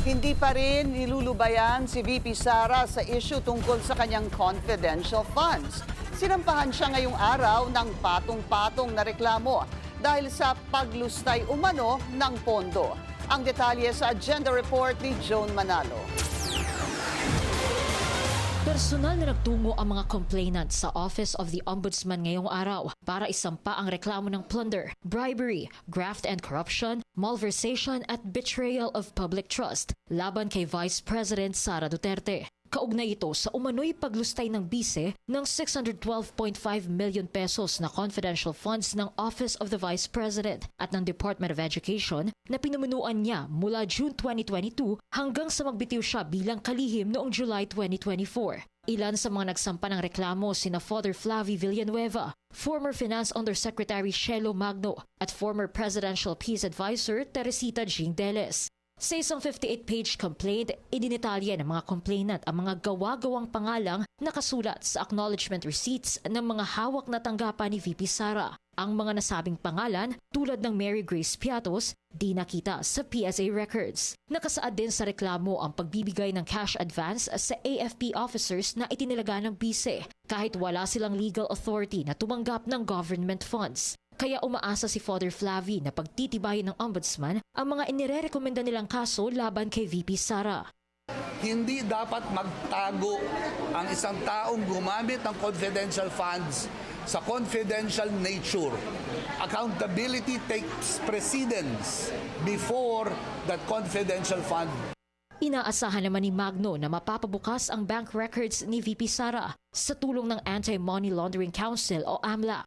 Hindi pa rin nilulubayan si VP Sara sa issue tungkol sa kanyang confidential funds. Sinampahan siya ngayong araw ng patong-patong na reklamo dahil sa paglustay umano ng pondo. Ang detalye sa agenda report ni Joan Manalo. Personal na nagtungo ang mga complainant sa Office of the Ombudsman ngayong araw para isampa ang reklamo ng plunder, bribery, graft and corruption, malversation at betrayal of public trust laban kay Vice President Sara Duterte. Kaugnay ito sa umano'y paglustay ng bise ng 612.5 million pesos na confidential funds ng Office of the Vice President at ng Department of Education na pinumunuan niya mula June 2022 hanggang sa magbitiw siya bilang kalihim noong July 2024. Ilan sa mga nagsampa ng reklamo sina Father Flavie Villanueva, former Finance Undersecretary Shelo Magno at former Presidential Peace Advisor Teresita Jingdeles. Sa isang 58-page complaint, idinitalya ng mga complainant ang mga gawa-gawang pangalang nakasulat sa acknowledgement receipts ng mga hawak na tanggapan ni VP Sara. Ang mga nasabing pangalan, tulad ng Mary Grace Piatos, di nakita sa PSA records. Nakasaad din sa reklamo ang pagbibigay ng cash advance sa AFP officers na itinilaga ng bise, kahit wala silang legal authority na tumanggap ng government funds. Kaya umaasa si Father Flavie na pagtitibayin ng Ombudsman ang mga inirerekomenda nilang kaso laban kay VP Sara. Hindi dapat magtago ang isang taong gumamit ng confidential funds sa confidential nature. Accountability takes precedence before that confidential fund. Inaasahan naman ni Magno na mapapabukas ang bank records ni VP Sara sa tulong ng Anti-Money Laundering Council o AMLA.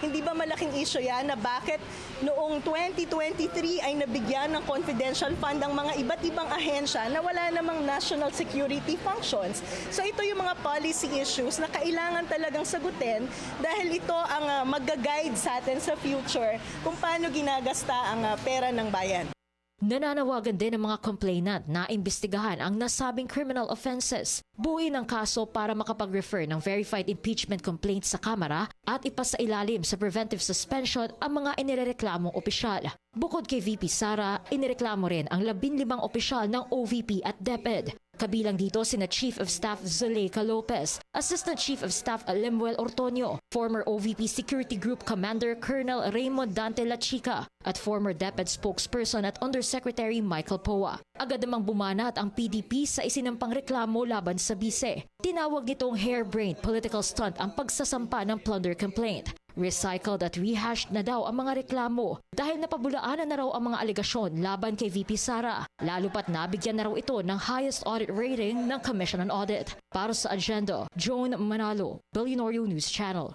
Hindi ba malaking issue yan na bakit noong 2023 ay nabigyan ng confidential fund ang mga iba't ibang ahensya na wala namang national security functions? So ito yung mga policy issues na kailangan talagang sagutin dahil ito ang mag-guide sa atin sa future kung paano ginagasta ang pera ng bayan. Nananawagan din ng mga complainant na imbestigahan ang nasabing criminal offenses, buuin ang kaso para makapag-refer ng verified impeachment complaint sa Kamara at ipasailalim sa preventive suspension ang mga inirereklamong opisyal. Bukod kay VP Sara, inireklamo rin ang 15 opisyal ng OVP at DepEd. Kabilang dito sina Chief of Staff Zuleika Lopez, Assistant Chief of Staff Lemuel Ortonio, former OVP Security Group Commander Colonel Raymond Dante Lachica, at former DepEd spokesperson at Undersecretary Michael Poa. Agad namang bumanat ang PDP sa isinampang reklamo laban sa bise. Tinawag nitong harebrained political stunt ang pagsasampa ng plunder complaint. Recycled at rehashed na daw ang mga reklamo dahil napabulaanan na raw ang mga alegasyon laban kay VP Sara, lalo pat nabigyan na raw ito ng highest audit rating ng Commission on Audit. Para sa agenda, Joan Manalo, Billionaire News Channel.